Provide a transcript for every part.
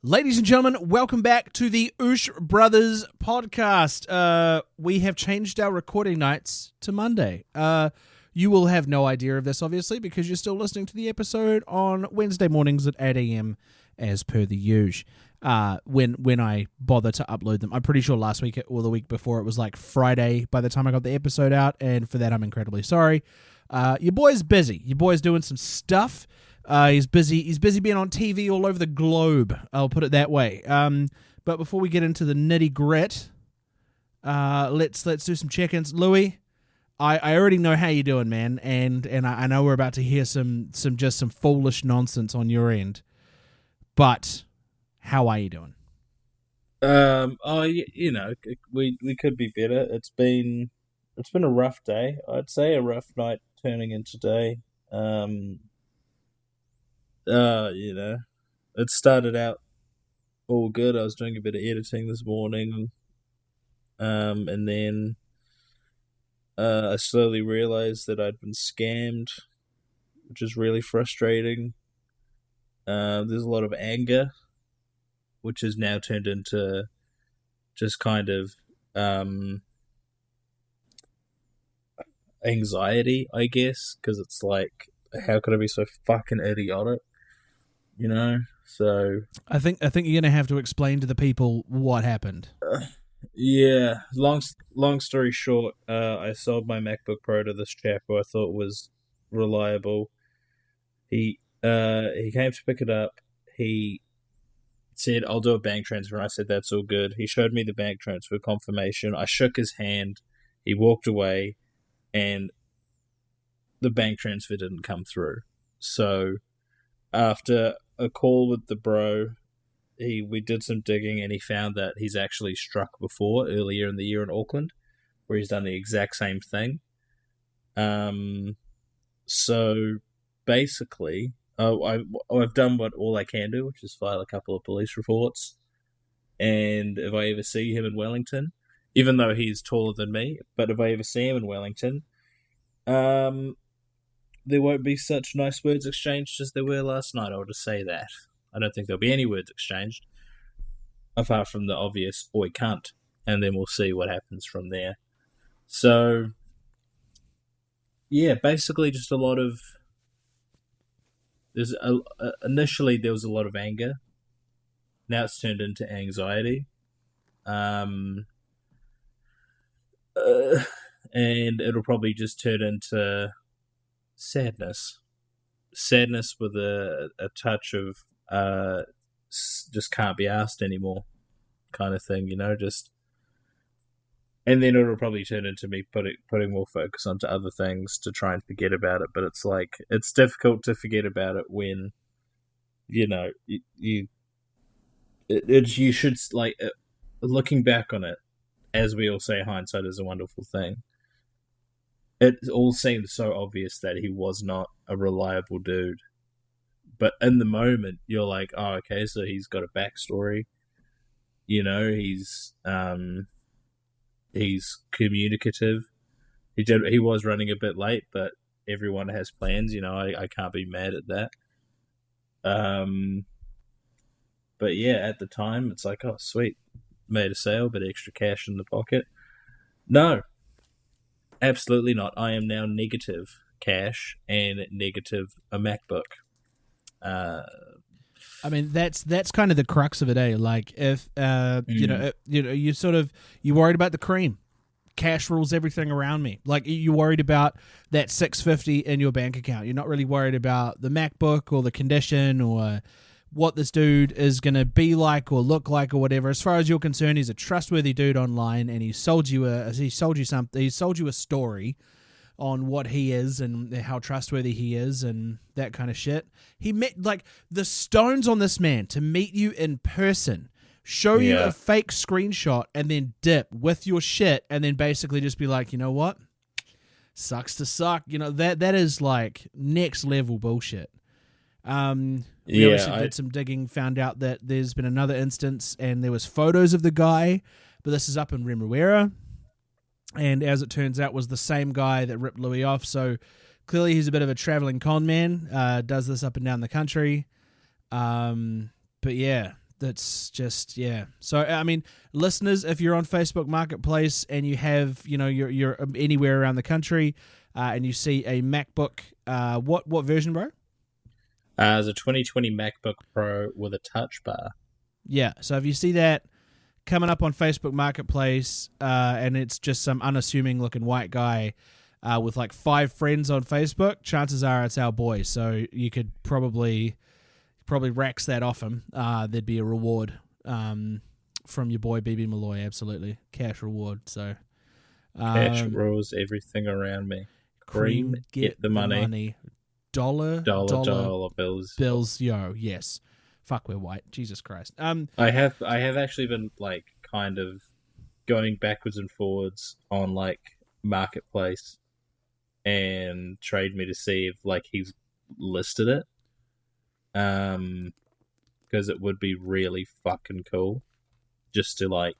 Ladies and gentlemen, welcome back to the Oosh Brothers podcast. We have changed our recording nights to Monday. You will have no idea of this, obviously, because you're still listening to the episode on Wednesday mornings at 8 a.m. as per the usual. When I bother to upload them. I'm pretty sure last week or the week before it was like Friday by the time I got the episode out, and for that I'm incredibly sorry. Your boy's busy. Your boy's doing some stuff. He's busy being on TV all over the globe. I'll put it that way. But before we get into the nitty grit, let's do some check-ins. Louis, I already know how you're doing, man, and I know we're about to hear some foolish nonsense on your end. But how are you doing? We could be better. It's been a rough day. I'd say a rough night turning into day. It started out all good. I was doing a bit of editing this morning, and then I slowly realized that I'd been scammed, which is really frustrating. There's a lot of anger, which has now turned into just kind of anxiety, I guess, because it's like, how could I be so fucking idiotic? You know, so I think you're gonna have to explain to the people what happened. Yeah. Long story short, I sold my MacBook Pro to this chap who I thought was reliable. He came to pick it up. He said, "I'll do a bank transfer." I said, "That's all good." He showed me the bank transfer confirmation. I shook his hand. He walked away, and the bank transfer didn't come through. So after a call with the bro, we did some digging, and he found that he's actually struck before earlier in the year in Auckland, where he's done the exact same thing. So basically, I've done all I can do, which is file a couple of police reports. And if I ever see him in Wellington, even though he's taller than me, but if I ever see him in Wellington, there won't be such nice words exchanged as there were last night. I'll just say that. I don't think there'll be any words exchanged, apart from the obvious "oi cunt," and then we'll see what happens from there. So, yeah, basically just a lot of... Initially there was a lot of anger. Now it's turned into anxiety. And it'll probably just turn into sadness with a touch of just can't be asked anymore kind of thing, just, and then it'll probably turn into me putting more focus onto other things to try and forget about it. But it's like, it's difficult to forget about it when you should, like, looking back on it, as we all say, hindsight is a wonderful thing. It all seemed so obvious that he was not a reliable dude. But in the moment, you're like, oh, okay, so he's got a backstory. He's communicative. He was running a bit late, but everyone has plans. I can't be mad at that. But yeah, at the time, it's like, oh, sweet, made a sale, bit extra cash in the pocket. No. Absolutely not. I am now negative cash and negative a MacBook. I mean, that's kind of the crux of it, eh? Like, if you're worried about the cream. Cash rules everything around me. Like, you're worried about that $650 in your bank account. You're not really worried about the MacBook or the condition or what this dude is going to be like or look like or whatever. As far as you're concerned, he's a trustworthy dude online, and he sold you a story on what he is and how trustworthy he is and that kind of shit. He met, like, the stones on this man to meet you in person, show you a fake screenshot, and then dip with your shit, and then basically just be like, you know what? Sucks to suck. That is like next level bullshit. We obviously did some digging, found out that there's been another instance, and there was photos of the guy, but this is up in Remuera, and as it turns out, was the same guy that ripped Louis off. So clearly, he's a bit of a traveling con man. Does this up and down the country. But yeah, That's just, yeah. So I mean, listeners, if you're on Facebook Marketplace and you have, you're anywhere around the country, and you see a MacBook, what version, bro? It's a 2020 MacBook Pro with a touch bar. Yeah. So if you see that coming up on Facebook Marketplace, and it's just some unassuming looking white guy with like 5 friends on Facebook, chances are it's our boy. So you could probably racks that off him. There'd be a reward from your boy BB Malloy. Absolutely, cash reward. So cash rules everything around me. Cream, get the money. Dollar bills. Yo, yes. Fuck, we're white. Jesus Christ. I have actually been like kind of going backwards and forwards on like Marketplace and Trade Me to see if like he's listed it. Because it would be really fucking cool just to like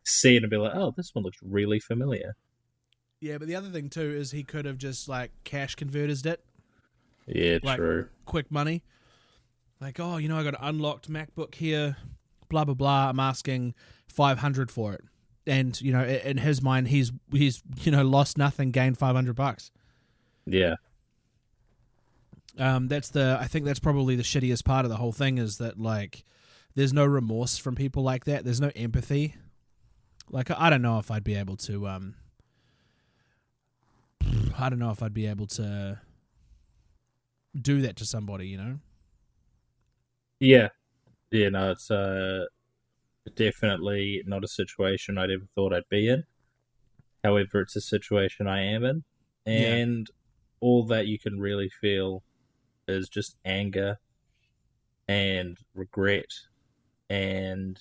see it and be like, oh, this one looks really familiar. Yeah, but the other thing too is he could have just like cash converted it. Yeah, like, true. Quick money. Like, oh, I got an unlocked MacBook here, blah blah blah. I'm asking $500 for it, and in his mind, he's lost nothing, gained $500. Yeah. I think that's probably the shittiest part of the whole thing is that like there's no remorse from people like that. There's no empathy. Like I don't know if I'd be able to do that to somebody, Yeah. Yeah, no, it's definitely not a situation I'd ever thought I'd be in. However, it's a situation I am in. And all that you can really feel is just anger and regret and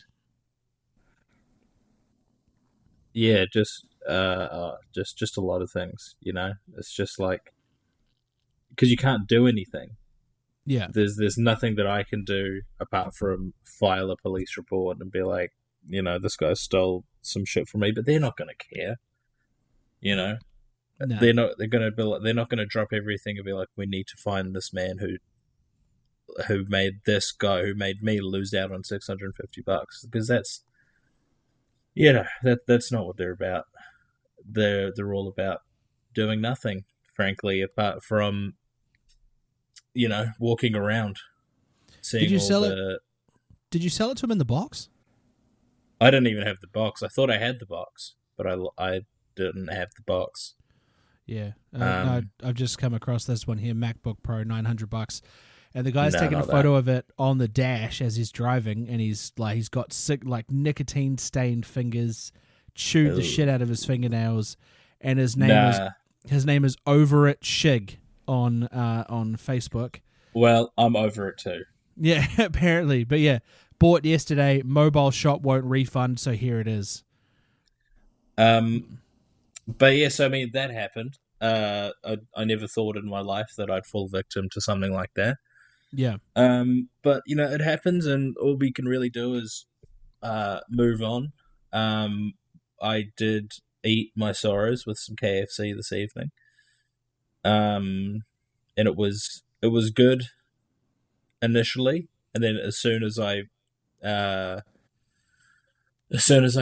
just a lot of things, It's just like because you can't do anything. Yeah. There's nothing that I can do apart from file a police report and be like, this guy stole some shit from me, but they're not going to care. No. They're not going to drop everything and be like, we need to find this man who made this guy who made me lose out on $650, because that's that's not what they're about. They're all about doing nothing, frankly, apart from walking around seeing Did you all sell the it? Did you sell it to him in the box? I didn't even have the box. I thought I had the box, but I didn't have the box. Yeah. No, I've just come across this one here, MacBook Pro, $900, and the guy's taking a photo of it on the dash as he's driving, and he's got sick, like nicotine stained fingers, chewed the shit out of his fingernails, and his name is Over It Shig on Facebook. Well, I'm over it too. Yeah, apparently, but yeah, bought yesterday. Mobile shop won't refund, so here it is. But yes, I mean that happened. I never thought in my life that I'd fall victim to something like that. Yeah. But it happens, and all we can really do is move on. I did eat my sorrows with some KFC this evening. And it was good initially, and then as soon as I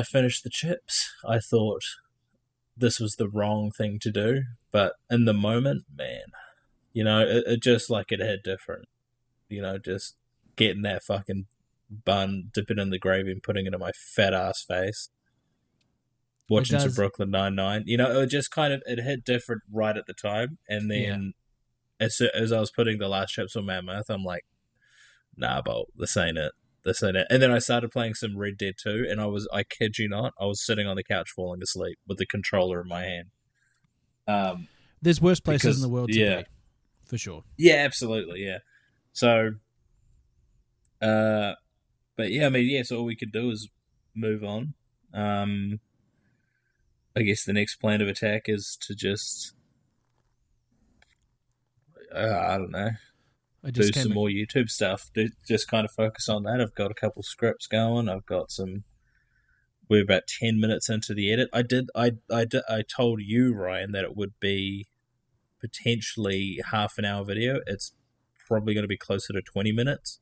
finished the chips, I thought this was the wrong thing to do. But in the moment, man, it just like it hit different. Just getting that fucking bun, dipping in the gravy and putting it in my fat ass face. Watching some Brooklyn Nine-Nine. It just kind of, it hit different right at the time. And then as I was putting the last chips on my mouth, I'm like, nah, Bolt, this ain't it. And then I started playing some Red Dead 2, and I kid you not, I was sitting on the couch falling asleep with the controller in my hand. There's worse places in the world to be, for sure. Yeah, absolutely, yeah. So, but yeah, I mean, so all we could do is move on. I guess the next plan of attack is to just, I don't know, do some more YouTube stuff. Just kind of focus on that. I've got a couple scripts going. I've got some. We're about 10 minutes into the edit. I told you, Ryan, that it would be potentially half an hour video. It's probably going to be closer to 20 minutes.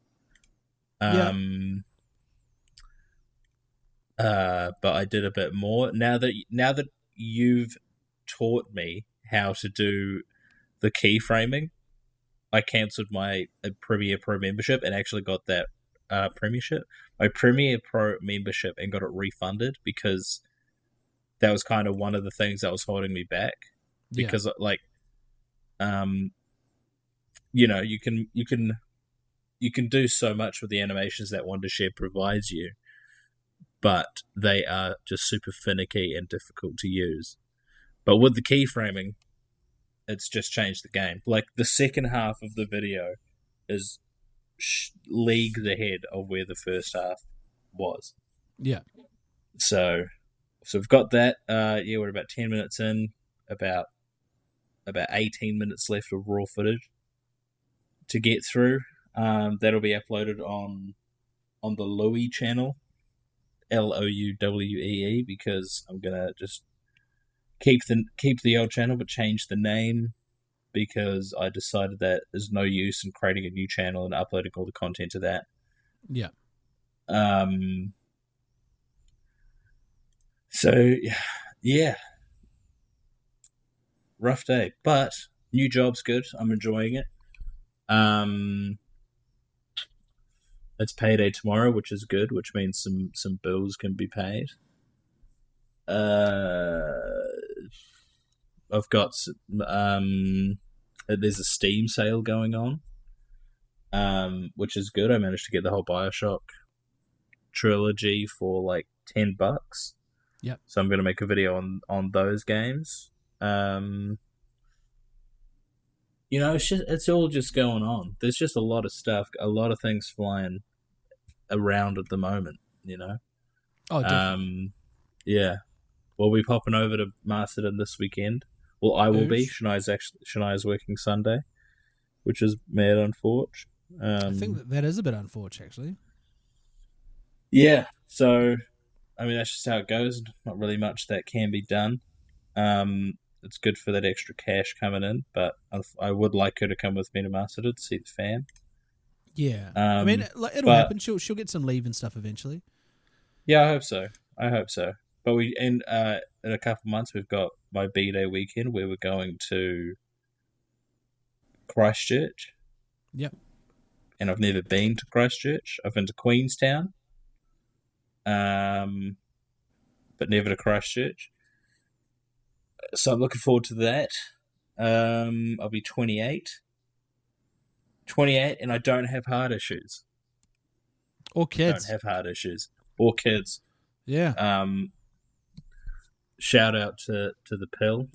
but I did a bit more. Now that you've taught me how to do the keyframing, I cancelled my Premiere Pro membership and actually got that my Premiere Pro membership, and got it refunded because that was kind of one of the things that was holding me back. Yeah. Because you know, you can do so much with the animations that Wondershare provides you, but they are just super finicky and difficult to use. But with the keyframing, it's just changed the game. Like, the second half of the video is leagues ahead of where the first half was. Yeah. So we've got that. We're about 10 minutes in, about 18 minutes left of raw footage to get through. That'll be uploaded on the Louie channel, Louwee, because I'm gonna just keep the old channel but change the name, because I decided that there's no use in creating a new channel and uploading all the content to that. Yeah. So yeah, rough day, but new job's good. I'm enjoying it. It's payday tomorrow, which is good, which means some bills can be paid. I've got there's a Steam sale going on, which is good. I managed to get the whole BioShock trilogy for like $10. Yep. So I'm going to make a video on those games. You know, it's all just going on. There's just a lot of stuff, a lot of things flying around at the moment, you know? Oh, definitely. Yeah. We'll be popping over to Masterton this weekend. Well, I will be. Shania's working Sunday, which is mad unfortunate. I think that is a bit unfortunate, actually. Yeah. So, I mean, that's just how it goes. Not really much that can be done. It's good for that extra cash coming in, but I would like her to come with me to Masterton to see the fam. Yeah. I mean, it'll happen. She'll get some leave and stuff eventually. Yeah, I hope so. But in a couple of months, we've got my B-Day weekend where we're going to Christchurch. Yep. And I've never been to Christchurch. I've been to Queenstown, but never to Christchurch. So I'm looking forward to that. I'll be 28. 28, and I don't have heart issues. Or kids. Don't have heart issues. Or kids. Yeah. Shout out to the pill.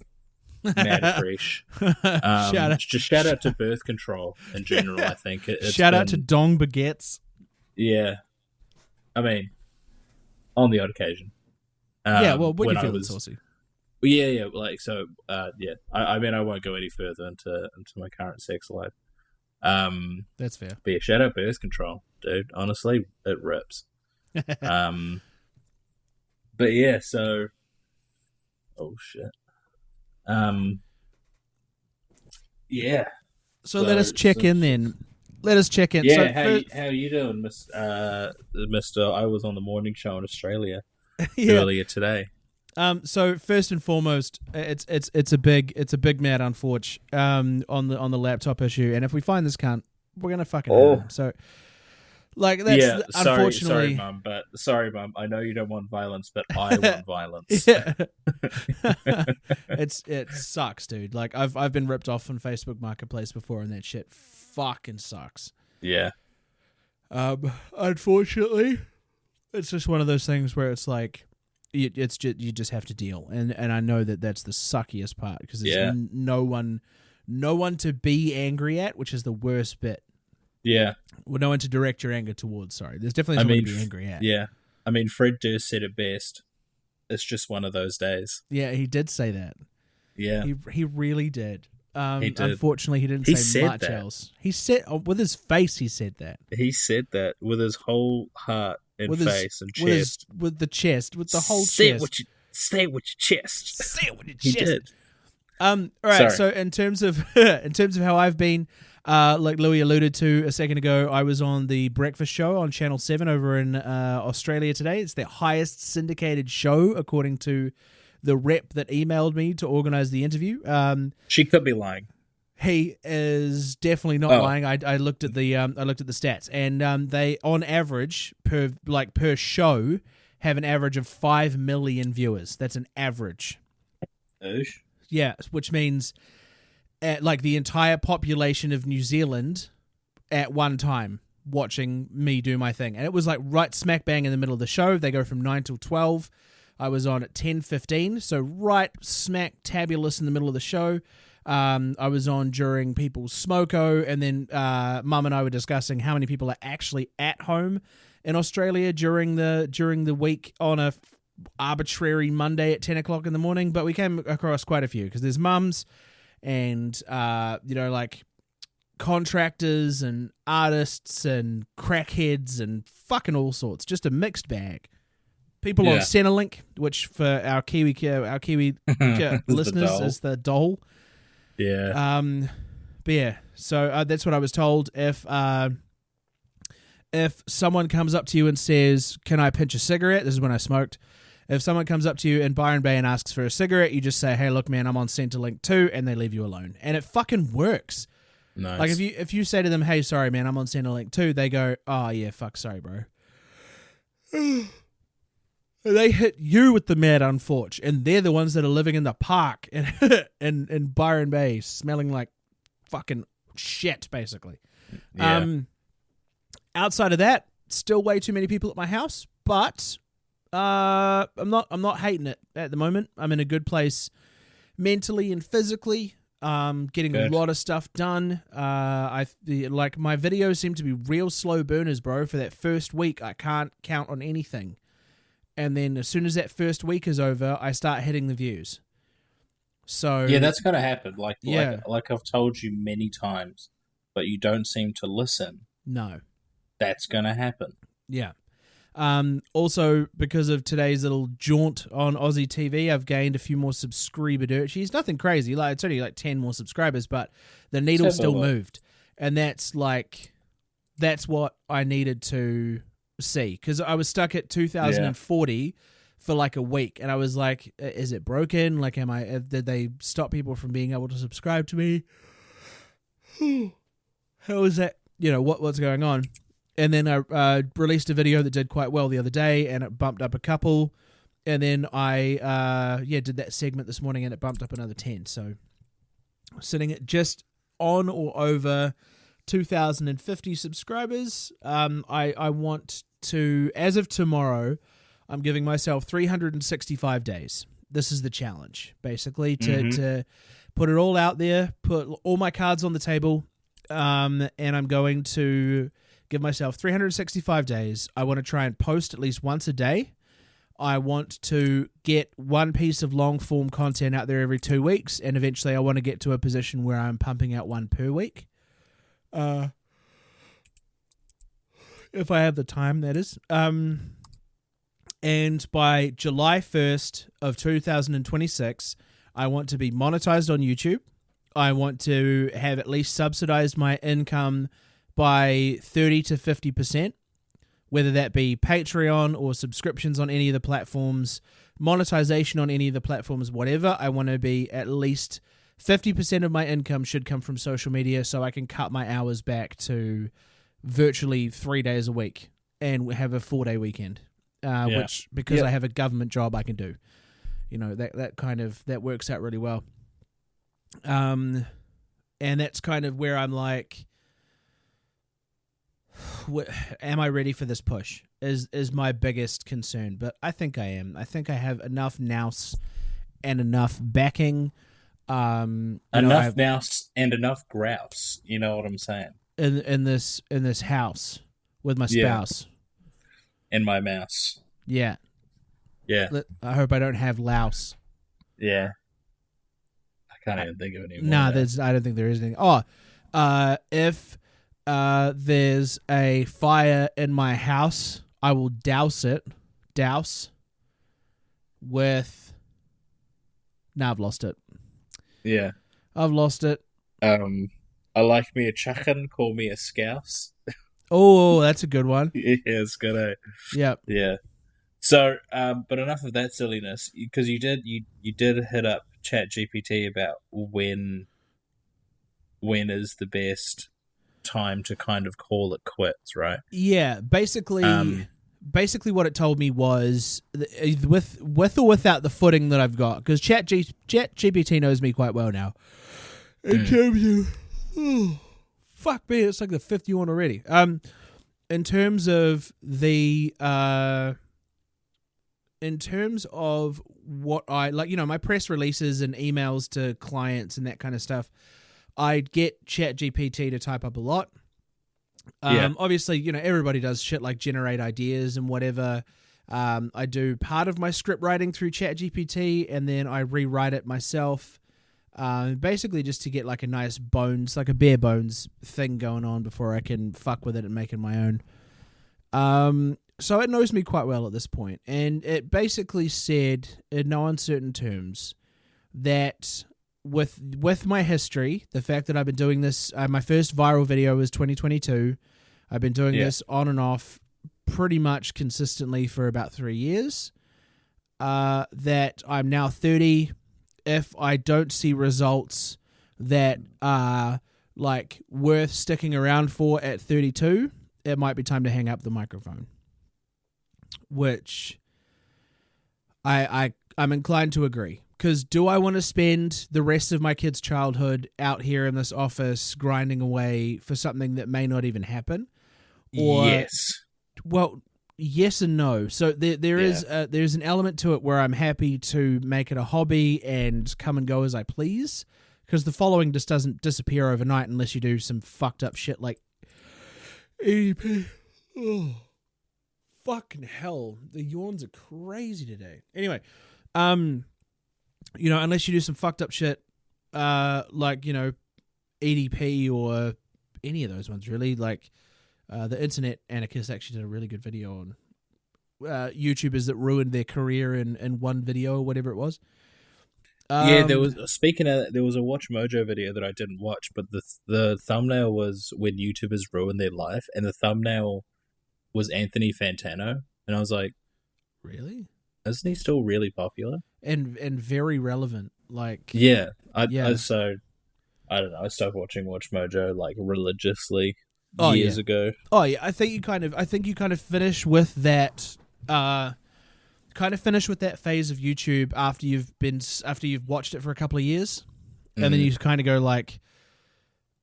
Mad fresh. Shout out to birth control in general, I think. Shout out to Dong Baguettes. Yeah. I mean, on the odd occasion. Yeah, well, when you feeling saucy. Yeah, like, so, yeah. I mean, I won't go any further into my current sex life. That's fair. But yeah, shout out birth control, dude. Honestly, it rips. But yeah, so... Oh, shit. Yeah. So let us check in then. Let us check in. Yeah, so how are you doing, Mr. I was on the morning show in Australia earlier today. So first and foremost, it's a big mad unfortunate on the laptop issue, and if we find this cunt, we're gonna fucking hurt him. So, like, that's unfortunately. Sorry, mum. I know you don't want violence, but I want violence. Yeah. It sucks, dude. Like, I've been ripped off on Facebook Marketplace before, and that shit fucking sucks. Yeah. Unfortunately, it's just one of those things where it's like. You just have to deal, and I know that's the suckiest part, because there's no one to be angry at, which is the worst bit. Yeah, well, no one to direct your anger towards. Sorry, there's definitely someone to be angry at. Yeah, I mean, Fred Durst said it best. It's just one of those days. Yeah, he did say that. Yeah, he really did. He did. Unfortunately, he didn't say much else. He said with his face. He said that. He said that with his whole heart. And face and chest. With the chest, with the whole say chest. Say it with your chest. Say it with your He chest. did. All right. Sorry. So in terms of how I've been, Like Louis alluded to a second ago, I was on the Breakfast Show on Channel 7 over in Australia today. It's their highest syndicated show, according to the rep that emailed me to organize the interview. She could be lying. He is definitely not lying. I looked at the stats, and they on average per show have an average of 5 million viewers. That's an average. Oosh. Yeah, which means like the entire population of New Zealand at one time watching me do my thing. And it was like right smack bang in the middle of the show. They go from 9 till 12. I was on at 10:15, so right smack tabulous in the middle of the show. I was on during people's smoko, and then Mum and I were discussing how many people are actually at home in Australia during the week on a arbitrary Monday at 10 o'clock in the morning. But we came across quite a few because there's mums and like contractors and artists and crackheads and fucking all sorts. Just a mixed bag. People on Centrelink, which for our Kiwi listeners is the dole. Yeah. But yeah, so that's what I was told. If someone comes up to you and says, "Can I pinch a cigarette?" This is when I smoked. If someone comes up to you in Byron Bay and asks for a cigarette, you just say, "Hey, look, man, I'm on Centrelink too," and they leave you alone. And it fucking works. Nice. Like if you say to them, "Hey, sorry, man, I'm on Centrelink too," they go, "Oh yeah, fuck, sorry, bro." They hit you with the mad unfortunate, and they're the ones that are living in the park in Byron Bay, smelling like fucking shit, basically. Yeah. Outside of that, still way too many people at my house, but I'm not hating it at the moment. I'm in a good place mentally and physically. Getting Good. a lot of stuff done. My videos seem to be real slow burners, bro. For that first week, I can't count on anything. And then as soon as that first week is over, I start hitting the views. So yeah, that's gotta happen. Like I've told you many times, but you don't seem to listen. No. That's gonna happen. Yeah. Also, because of today's little jaunt on Aussie TV, I've gained a few more subscriber dirt. She's nothing crazy. Like it's only like 10 more subscribers, but the needle still moved. And that's what I needed to see, because I was stuck at 2040 for like a week, and I was like, is it broken? Like, did they stop people from being able to subscribe to me? How is that? What's going on? And then I released a video that did quite well the other day, and it bumped up a couple. And then I did that segment this morning, and it bumped up another 10. So sitting at just on or over 2,050 subscribers. I want to, as of tomorrow, I'm giving myself 365 days. This is the challenge, basically, to put it all out there, put all my cards on the table, and I'm going to give myself 365 days. I want to try and post at least once a day. I want to get one piece of long-form content out there every 2 weeks, and eventually I want to get to a position where I'm pumping out one per week. If I have the time, that is. And by July 1st of 2026, I want to be monetized on YouTube. I want to have at least subsidized my income by 30 to 50%, whether that be Patreon or subscriptions on any of the platforms, monetization on any of the platforms, whatever. I want to be at least 50% of my income should come from social media, so I can cut my hours back to virtually 3 days a week and have a 4-day weekend, which, because I have a government job, I can do. That works out really well. And that's kind of where I'm like, am I ready for this push? Is my biggest concern, but I think I am. I think I have enough nous and enough backing. Enough nous and enough grouse. You know what I'm saying? In this house with my spouse. And my mouse. Yeah. Yeah. I hope I don't have louse. Yeah. I can't even think of any more. Nah, I don't think there is anything. If there's a fire in my house, I will douse with... Nah, I've lost it. Yeah. I've lost it. I like me a chuckin', call me a scouse. Oh, that's a good one. Yeah, it's good. Yeah. Yeah. So, but enough of that silliness, because you did hit up ChatGPT about when is the best time to kind of call it quits, right? Yeah, basically, Um, what it told me was with or without the footing that I've got, because ChatGPT knows me quite well now. In terms of, fuck me, it's like the fifth yawn already. In terms of the in terms of what I like, my press releases and emails to clients and that kind of stuff, I'd get ChatGPT to type up a lot. Yeah. Obviously, everybody does shit like generate ideas and whatever. I do part of my script writing through ChatGPT, and then I rewrite it myself. Basically just to get like a nice bones, like a bare bones thing going on before I can fuck with it and make it my own. So it knows me quite well at this point, and it basically said in no uncertain terms that with my history, the fact that I've been doing this, my first viral video was 2022. I've been doing this on and off pretty much consistently for about 3 years. That I'm now 30. If I don't see results that are like worth sticking around for at 32, it might be time to hang up the microphone. Which I'm inclined to agree. Because do I want to spend the rest of my kid's childhood out here in this office grinding away for something that may not even happen? Or, yes. Well, yes and no. So there's an element to it where I'm happy to make it a hobby and come and go as I please. Because the following just doesn't disappear overnight unless you do some fucked up shit like EDP. Oh, fucking hell. The yawns are crazy today. Anyway, unless you do some fucked up shit, like, EDP or any of those ones, really. Like, the Internet Anarchist actually did a really good video on YouTubers that ruined their career in one video or whatever it was. There was, speaking of that, there was a Watch Mojo video that I didn't watch, but the thumbnail was when YouTubers ruin their life, and the thumbnail was Anthony Fantano, and I was like, really? Isn't he still really popular? And very relevant. Like, so I don't know. I stopped watching Watch Mojo like religiously years ago. Oh yeah, I think you kind of finish with that. Finish with that phase of YouTube after you've watched it for a couple of years, and then you kind of go like,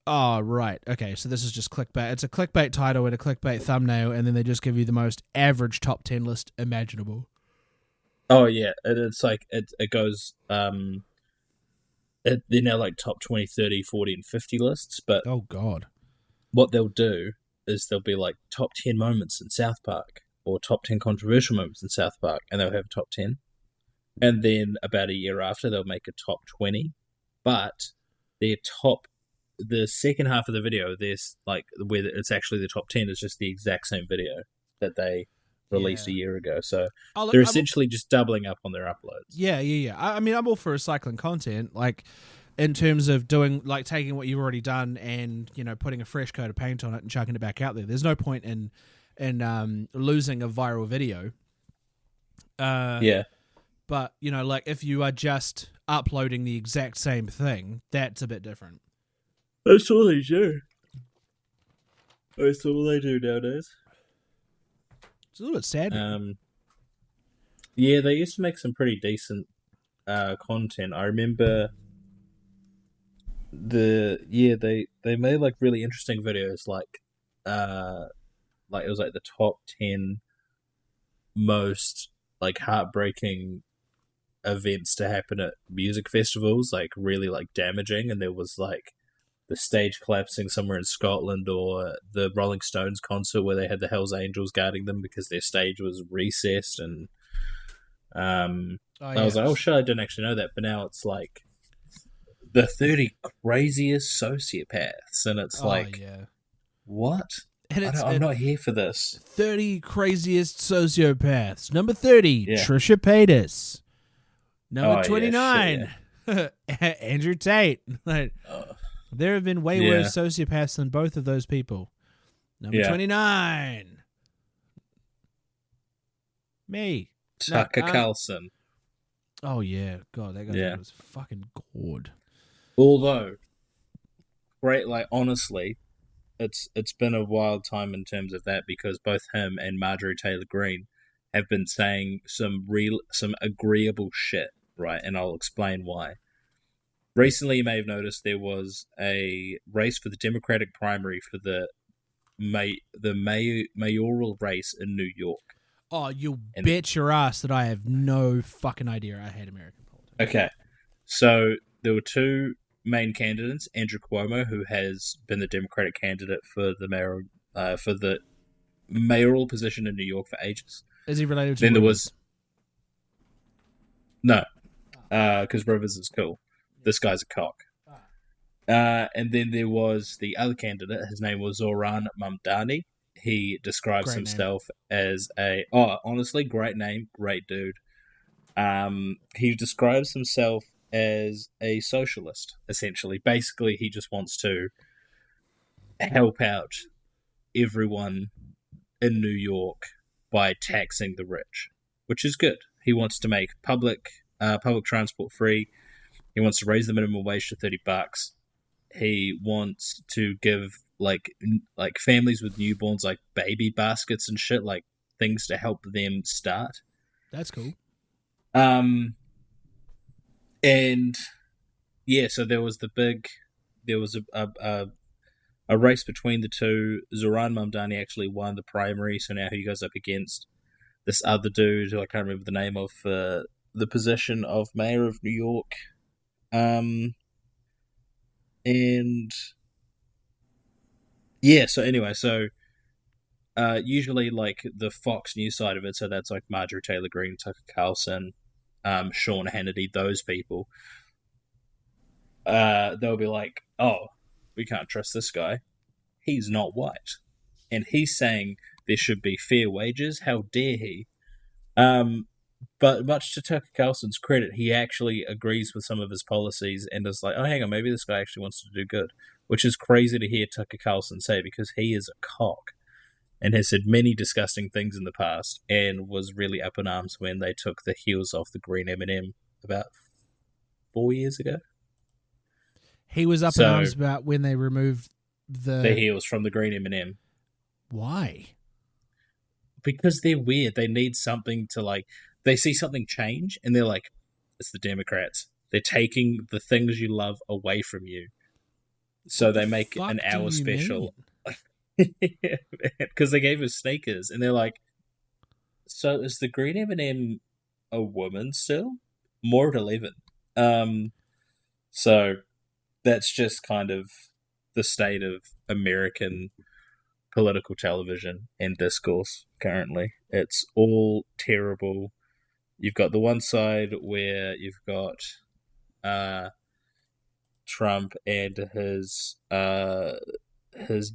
oh right, okay, so this is just clickbait. It's a clickbait title and a clickbait thumbnail, and then they just give you the most average top 10 list imaginable. Oh yeah, it's like it goes like top 20, 30, 40, and 50 lists, but oh god, what they'll do is they'll be like top 10 moments in South Park or top 10 controversial moments in South Park, and they'll have a top 10, and then about a year after they'll make a top 20, but the second half of the video, there's like where it's actually the top 10 is just the exact same video that they released a year ago. So they're essentially just doubling up on their uploads. Yeah. I mean, I'm all for recycling content, like in terms of doing, like taking what you've already done and, putting a fresh coat of paint on it and chucking it back out there. There's no point in losing a viral video. But, like if you are just uploading the exact same thing, that's a bit different. That's all they do. That's all they do nowadays. It's a little bit sad. Yeah, they used to make some pretty decent content. I remember they made like really interesting videos, like it was like the top 10 most like heartbreaking events to happen at music festivals, like really like damaging, and there was like the stage collapsing somewhere in Scotland, or the Rolling Stones concert where they had the Hells Angels guarding them because their stage was recessed, and I was like, oh shit, I didn't actually know that, but now it's like the 30 craziest sociopaths, and it's what? And I'm not here for this. 30 craziest sociopaths. Number 30, Trisha Paytas. Number 29, Andrew Tate. There have been way worse sociopaths than both of those people. Number 29. Me. Tucker Carlson. Oh, yeah. God, that guy was fucking gored. Although, great, like, honestly, it's been a wild time in terms of that because both him and Marjorie Taylor Greene have been saying some agreeable shit, right? And I'll explain why. Recently, you may have noticed there was a race for the Democratic primary for the mayoral race in New York. Oh, you bet your ass that I have no fucking idea I hate American politics. Okay. So there were two main candidates, Andrew Cuomo, who has been the Democratic candidate for the mayoral position in New York for ages. Is he related to Then Rivers? There was... No. Because Rivers is cool. This guy's a cock. And then there was the other candidate. His name was Zohran Mamdani. He describes himself as honestly, great name, great dude. He describes himself as a socialist, essentially. Basically, he just wants to help out everyone in New York by taxing the rich, which is good. He wants to make public transport free. He wants to raise the minimum wage to $30. He wants to give like families with newborns like baby baskets and shit, like things to help them start. That's cool. And yeah, so there was a race between the two. Zohran Mamdani actually won the primary, so now he goes up against this other dude who I can't remember the name of the position of mayor of New York. And yeah, so anyway, usually like the Fox News side of it, so that's like Marjorie Taylor Greene, Tucker Carlson, Sean Hannity, those people, they'll be like, oh, we can't trust this guy. He's not white. And he's saying there should be fair wages. How dare he? But much to Tucker Carlson's credit, he actually agrees with some of his policies and is like, oh, hang on, maybe this guy actually wants to do good. Which is crazy to hear Tucker Carlson say because he is a cock and has said many disgusting things in the past and was really up in arms when they took the heels off the green M&M about 4 years ago. He was up in arms about when they removed the heels from the green M&M. Why? Because they're weird. They need something to like... They see something change and they're like, it's the Democrats. They're taking the things you love away from you. So they make an hour special. Because they gave us sneakers and they're like, so is the green M&M a woman still? More at 11. So that's just kind of the state of American political television and discourse currently. It's all terrible. You've got the one side where you've got Trump and his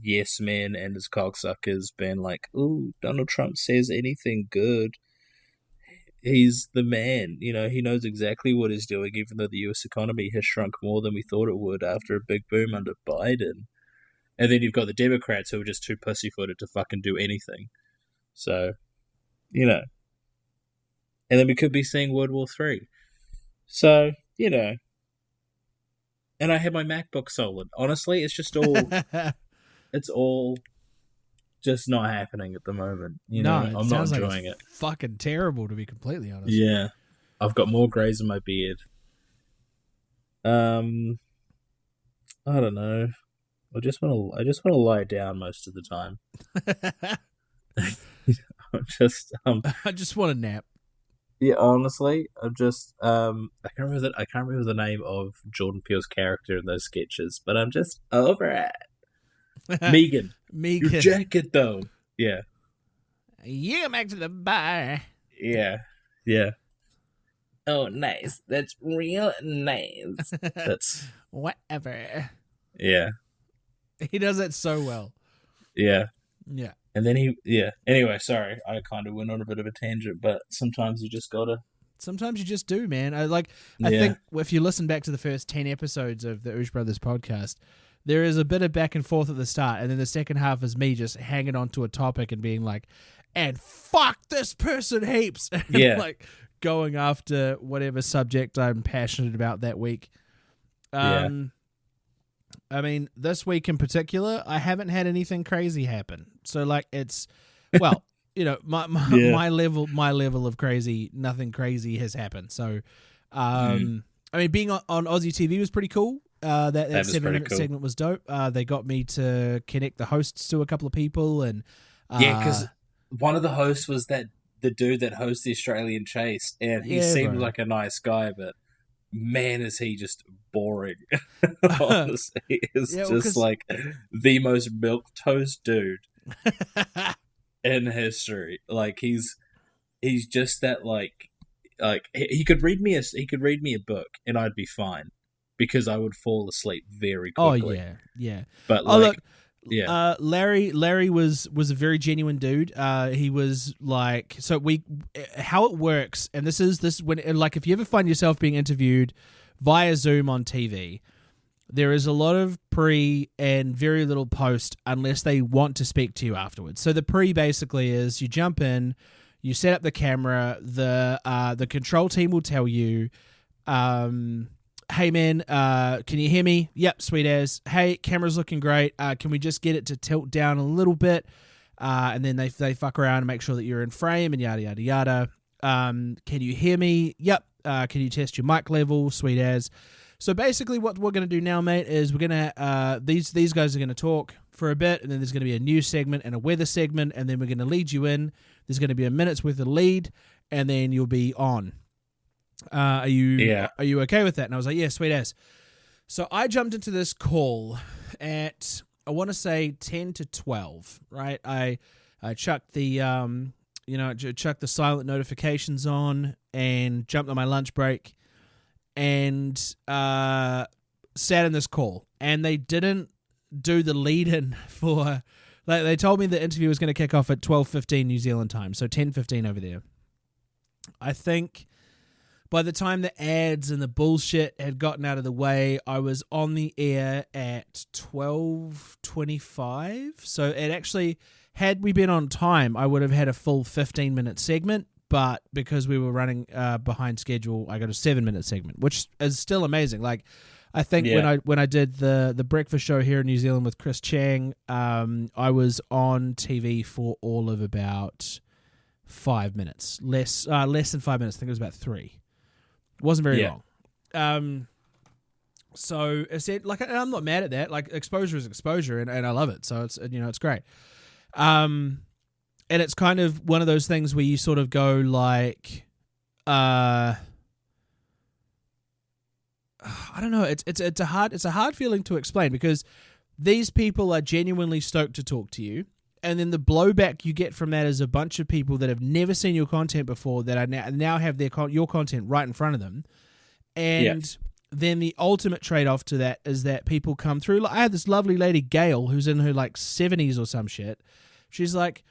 yes men and his cocksuckers being like, ooh, Donald Trump says anything good, he's the man. You know, he knows exactly what he's doing, even though the US economy has shrunk more than we thought it would after a big boom under Biden. And then you've got the Democrats who are just too pussyfooted to fucking do anything. So, you know. And then we could be seeing World War III. So, you know. And I had my MacBook stolen. Honestly, it's just all... it's all just not happening at the moment. You know, I'm not enjoying it. Fucking terrible, to be completely honest. Yeah. I've got more grays in my beard. I don't know. I just want to lie down most of the time. I just want a nap. Yeah, honestly, I'm just I can't remember the name of Jordan Peele's character in those sketches, but I'm just over it. Megan. Your jacket though. Yeah. Yeah, back to the bar. Yeah. Yeah. Oh, nice. That's real nice. That's whatever. Yeah. He does that so well. Yeah. Yeah. And then Anyway, sorry, I kind of went on a bit of a tangent, but sometimes you just gotta. Sometimes you just do, man. I think if you listen back to the first 10 episodes of the Oosh Brothers podcast, there is a bit of back and forth at the start, and then the second half is me just hanging on to a topic and being like, and fuck this person heaps. And Yeah. like going after whatever subject I'm passionate about that week. Yeah. I mean, this week in particular, I haven't had anything crazy happen. So like it's, well, you know, my level of crazy, nothing crazy has happened. So, I mean, being on Aussie TV was pretty cool. That 7-minute cool. segment was dope. They got me to connect the hosts to a couple of people, and because one of the hosts was the dude that hosts the Australian Chase, and he seemed like a nice guy, but man, is he just boring. Honestly, it's just like the most milquetoast dude in history. Like he's just that like he could read me a book and I'd be fine because I would fall asleep very quickly. Oh yeah. But look, yeah. Larry was a very genuine dude. He was like, so how it works, and this when, like, if you ever find yourself being interviewed via Zoom on TV, there is a lot of pre and very little post unless they want to speak to you afterwards. So the pre basically is you jump in, you set up the camera, the control team will tell you, hey man, can you hear me? Yep, sweet as. Hey, camera's looking great. Can we just get it to tilt down a little bit? And then they fuck around and make sure that you're in frame and yada yada yada. Can you hear me? Yep. Can you test your mic level? Sweet as. So basically, what we're gonna do now, mate, is we're gonna these guys are gonna talk for a bit, and then there's gonna be a news segment and a weather segment, and then we're gonna lead you in. There's gonna be a minute's worth of lead, and then you'll be on. Are you okay with that? And I was like, yeah, sweet as. So I jumped into this call at, I want to say 10 to 12, right? I chucked the chucked the silent notifications on and jumped on my lunch break and sat in this call. And they didn't do the lead in for, like, they told me the interview was going to kick off at 12:15 New Zealand time, so 10:15 over there. I think by the time the ads and the bullshit had gotten out of the way, I was on the air at 12:25. So it actually, had we been on time, I would have had a full 15-minute segment. But because we were running behind schedule, I got a 7-minute segment, which is still amazing. Like, I think when I did the breakfast show here in New Zealand with Chris Chang, I was on TV for all of about 5 minutes, less than 5 minutes. I think it was about 3. It wasn't very long. So I said, like, I'm not mad at that. Like, exposure is exposure, and I love it. So it's, it's great. And it's kind of one of those things where you sort of go like, I don't know. It's a hard feeling to explain, because these people are genuinely stoked to talk to you, and then the blowback you get from that is a bunch of people that have never seen your content before that are now have your content right in front of them, and then the ultimate trade-off to that is that people come through. Like, I had this lovely lady, Gail, who's in her like 70s or some shit. She's like,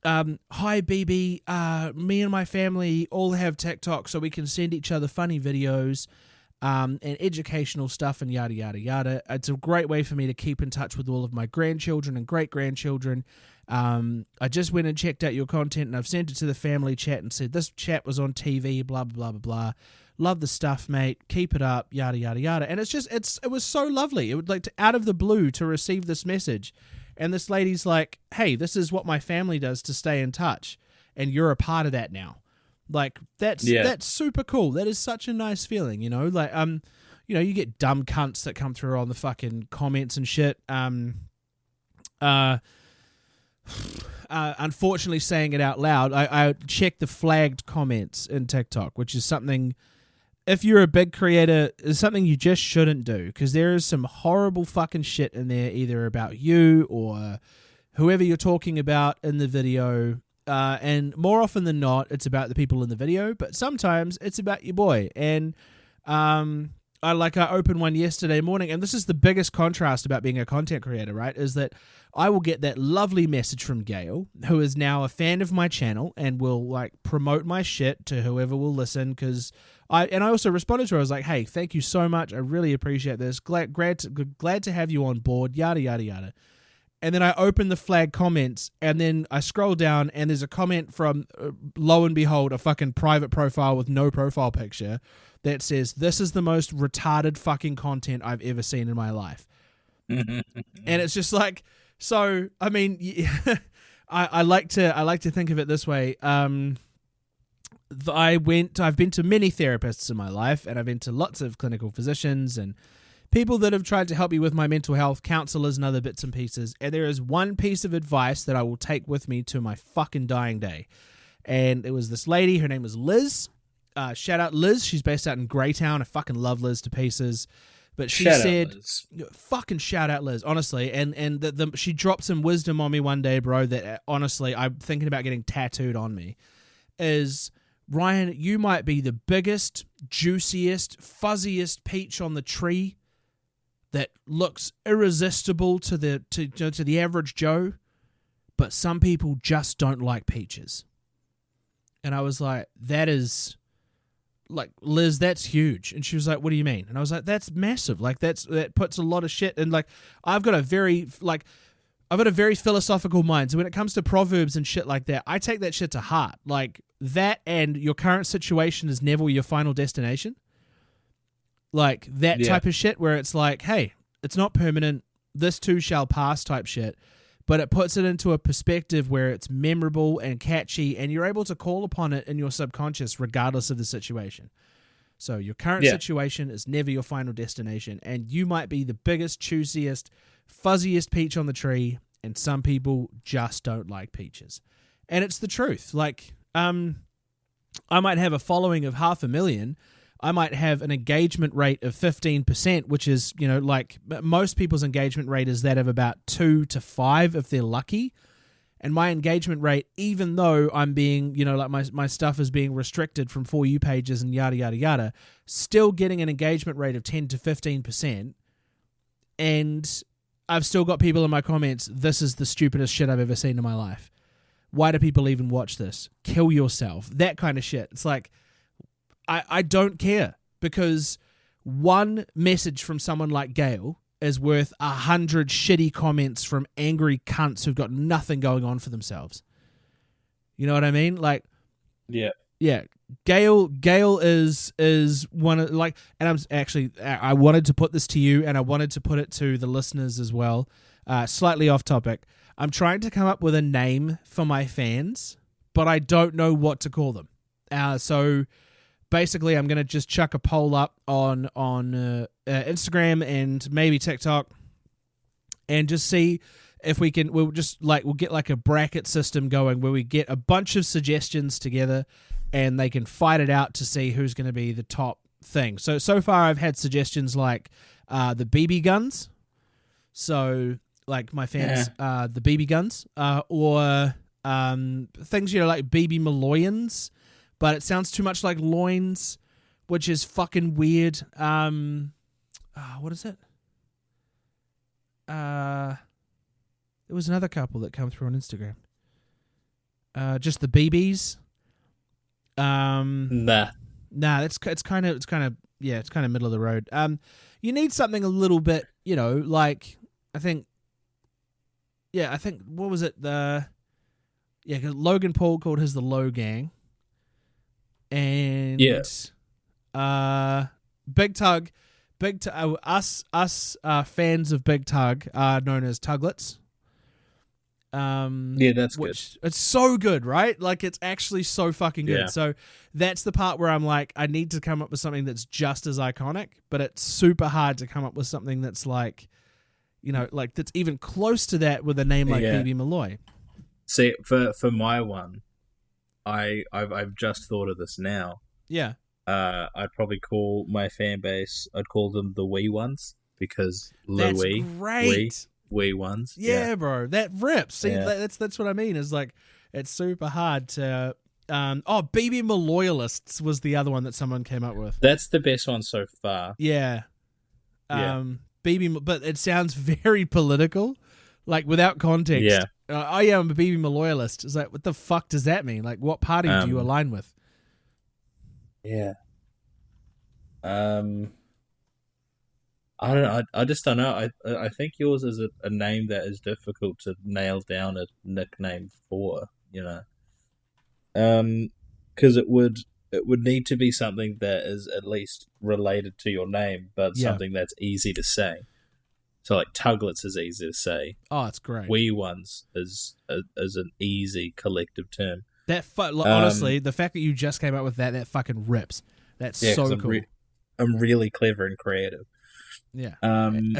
hi BB, me and my family all have TikTok, so we can send each other funny videos and educational stuff and yada yada yada. It's a great way for me to keep in touch with all of my grandchildren and great grandchildren. I just went and checked out your content, and I've sent it to the family chat and said this chat was on TV, blah blah blah blah blah. Love the stuff, mate. Keep it up, yada yada yada. And it was so lovely. It would like out of the blue to receive this message. And this lady's like, hey, this is what my family does to stay in touch, and you're a part of that now. Like, that's super cool. That is such a nice feeling, Like, you get dumb cunts that come through on the fucking comments and shit. Unfortunately, saying it out loud, I check the flagged comments in TikTok, which is something, if you're a big creator, is something you just shouldn't do, because there is some horrible fucking shit in there, either about you or whoever you're talking about in the video. And more often than not, it's about the people in the video, but sometimes it's about your boy. And I opened one yesterday morning, and this is the biggest contrast about being a content creator, right? Is that I will get that lovely message from Gail, who is now a fan of my channel and will like promote my shit to whoever will listen, because I also responded to her. I was like, hey, thank you so much. I really appreciate this. Glad to have you on board. Yada yada yada. And then I open the flag comments, and then I scroll down, and there's a comment from, lo and behold, a fucking private profile with no profile picture that says, "This is the most retarded fucking content I've ever seen in my life." And it's just like, so I mean, I like to think of it this way. I've been to many therapists in my life, and I've been to lots of clinical physicians and people that have tried to help me with my mental health, counselors and other bits and pieces. And there is one piece of advice that I will take with me to my fucking dying day. And it was this lady, her name was Liz. Shout out Liz. She's based out in Greytown. I fucking love Liz to pieces. But she said, fucking shout out Liz, honestly. And she dropped some wisdom on me one day, bro, that honestly, I'm thinking about getting tattooed on me. Is, Ryan, you might be the biggest, juiciest, fuzziest peach on the tree that looks irresistible to the average Joe, but some people just don't like peaches. And I was like, that is, like, Liz, that's huge. And she was like, what do you mean? And I was like, that's massive. Like, that puts a lot of shit. And like, I've got a very philosophical mind. So when it comes to proverbs and shit like that, I take that shit to heart. Like, that and your current situation is never your final destination. Like, that type of shit where it's like, hey, it's not permanent, this too shall pass type shit, but it puts it into a perspective where it's memorable and catchy, and you're able to call upon it in your subconscious regardless of the situation. So your current situation is never your final destination, and you might be the biggest, juiciest, fuzziest peach on the tree, and some people just don't like peaches. And it's the truth. Like, I might have a following of 500,000. I might have an engagement rate of 15%, which is, you know, like most people's engagement rate is that of about 2 to 5 if they're lucky. And my engagement rate, even though I'm being, you know, like my stuff is being restricted from For You pages and yada, yada, yada, still getting an engagement rate of 10 to 15%. And I've still got people in my comments, this is the stupidest shit I've ever seen in my life. Why do people even watch this? Kill yourself. That kind of shit. It's like, I don't care, because one message from someone like Gail is worth 100 shitty comments from angry cunts who've got nothing going on for themselves. You know what I mean? Like, yeah. Gail is one of, like, and I wanted to put this to you, and I wanted to put it to the listeners as well. Slightly off topic. I'm trying to come up with a name for my fans, but I don't know what to call them. So basically, I'm going to just chuck a poll up on Instagram and maybe TikTok, and just see if we can. We'll get like a bracket system going where we get a bunch of suggestions together, and they can fight it out to see who's going to be the top thing. So far, I've had suggestions like the BB guns. So like my fans, the BB guns, or things, you know, like BB Maloyans. But it sounds too much like loins, which is fucking weird. What is it? There was another couple that come through on Instagram. Just the BBs. Nah. It's kind of middle of the road. You need something a little bit, you know, like I think what was it? 'Cause Logan Paul called his the Low Gang. And Big Tug, us fans of Big Tug are known as Tuglets. That's good. It's so good, right? Like, it's actually so fucking good. Yeah. So that's the part where I'm like, I need to come up with something that's just as iconic, but it's super hard to come up with something that's like, you know, like that's even close to that with a name like BB Malloy. See, for my one, I've just thought of this now. Yeah. I'd probably call my fan base, I'd call them the wee ones, because that's great. Wee ones. Yeah, bro. That rips. See, that's what I mean, is like, it's super hard to BB Maloyalists was the other one that someone came up with. That's the best one so far. Yeah. BB, but it sounds very political, like without context. Yeah. I'm a BB Maloyalist. It's like, what the fuck does that mean? Like, what party do you align with? Yeah. Um, I don't know. I just don't know. I think yours is a name that is difficult to nail down a nickname for. Because it would need to be something that is at least related to your name, but Yeah. something that's easy to say. So like Tuglets is easy to say. Oh, it's great. Wee ones is an easy collective term. That honestly, the fact that you just came up with that fucking rips. That's Yeah, so 'cause cool. I'm really clever and creative. Yeah. Um,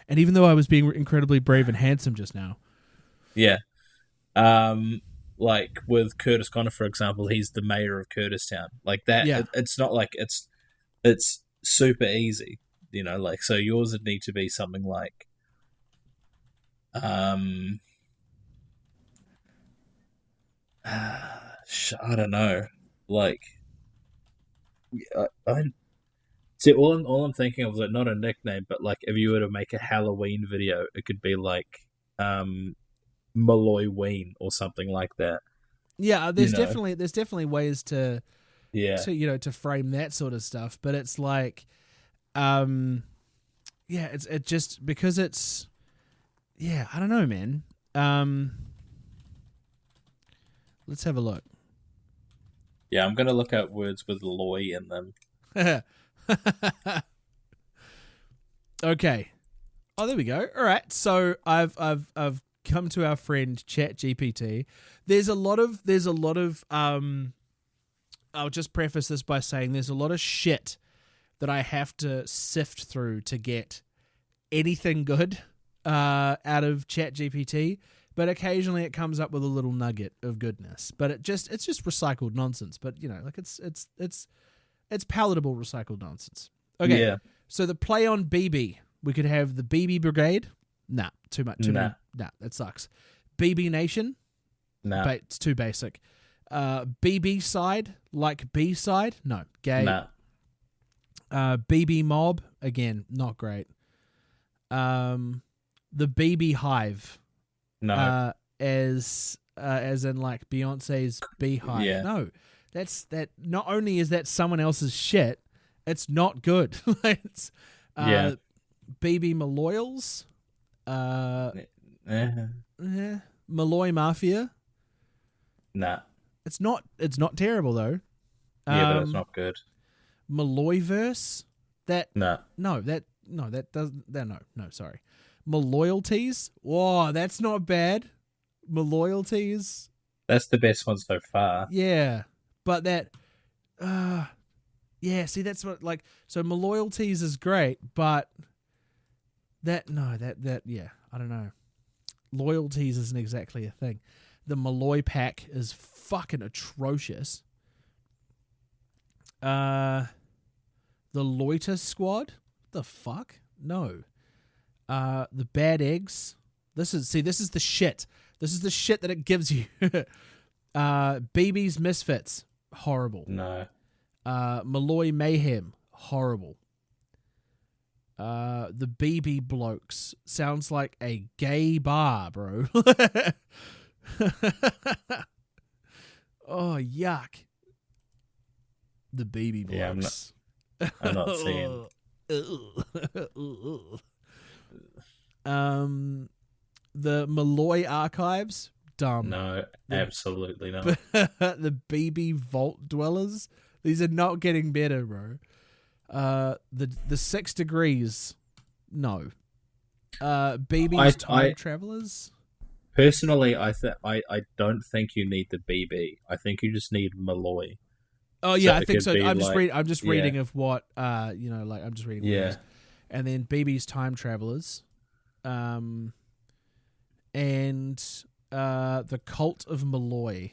And even though I was being incredibly brave and handsome just now. yeah. Like with Curtis Connor, for example, he's the mayor of Curtistown. Like that, Yeah. it's not like it's super easy, Like so, yours would need to be something like, I don't know, like I see. All I'm thinking of is like not a nickname, but like if you were to make a Halloween video, it could be like Malloy Ween or something like that. Yeah, You there's know? definitely ways to Yeah, to frame that sort of stuff, but it's like yeah, it just because it's yeah, I don't know, man. Let's have a look. yeah. I'm gonna look up words with "loy" in them. Okay. Oh, there we go. All right. So I've come to our friend ChatGPT. There's a lot of I'll just preface this by saying there's a lot of shit that I have to sift through to get anything good out of ChatGPT, but occasionally it comes up with a little nugget of goodness. But it's just recycled nonsense, but like it's palatable recycled nonsense. Okay. Yeah. So the play on BB, we could have the BB Brigade. Nah, too much. Too many. Nah, that sucks. BB Nation. Nah. It's too basic. BB side, like B side. No, gay. Nah. BB Mob, again, not great. The BB Hive. No. As in like Beyonce's Beehive. Yeah. No, that. Not only is that someone else's shit, it's not good. It's Yeah. BB Maloyals. Malloy Mafia. Nah. It's not terrible though. Yeah, but it's not good. Malloyverse. Nah. Sorry. Maloyalties. Whoa, that's not bad. Maloyalties. That's the best one so far. Yeah, but that. Yeah, see, that's what so Maloyalties is great, but yeah, I don't know. Loyalties isn't exactly a thing. The Malloy pack is fucking atrocious. The Loiter Squad? The fuck? No. The Bad Eggs. This is the shit. This is the shit that it gives you. BB's Misfits. Horrible. No. Malloy Mayhem. Horrible. The BB Blokes. Sounds like a gay bar, bro. Oh, yuck. The BB Blokes. Yeah, I'm not seeing. The Malloy Archives. Dumb. No, absolutely not. The BB Vault Dwellers. These are not getting better, bro. The 6 Degrees. No. BB's Time Travelers. Personally, I don't think you need the BB. I think you just need Malloy. Oh yeah, So I think so. I'm just yeah. reading of what I'm just reading. Yeah. What it is. And then BB's Time Travelers, and the Cult of Malloy.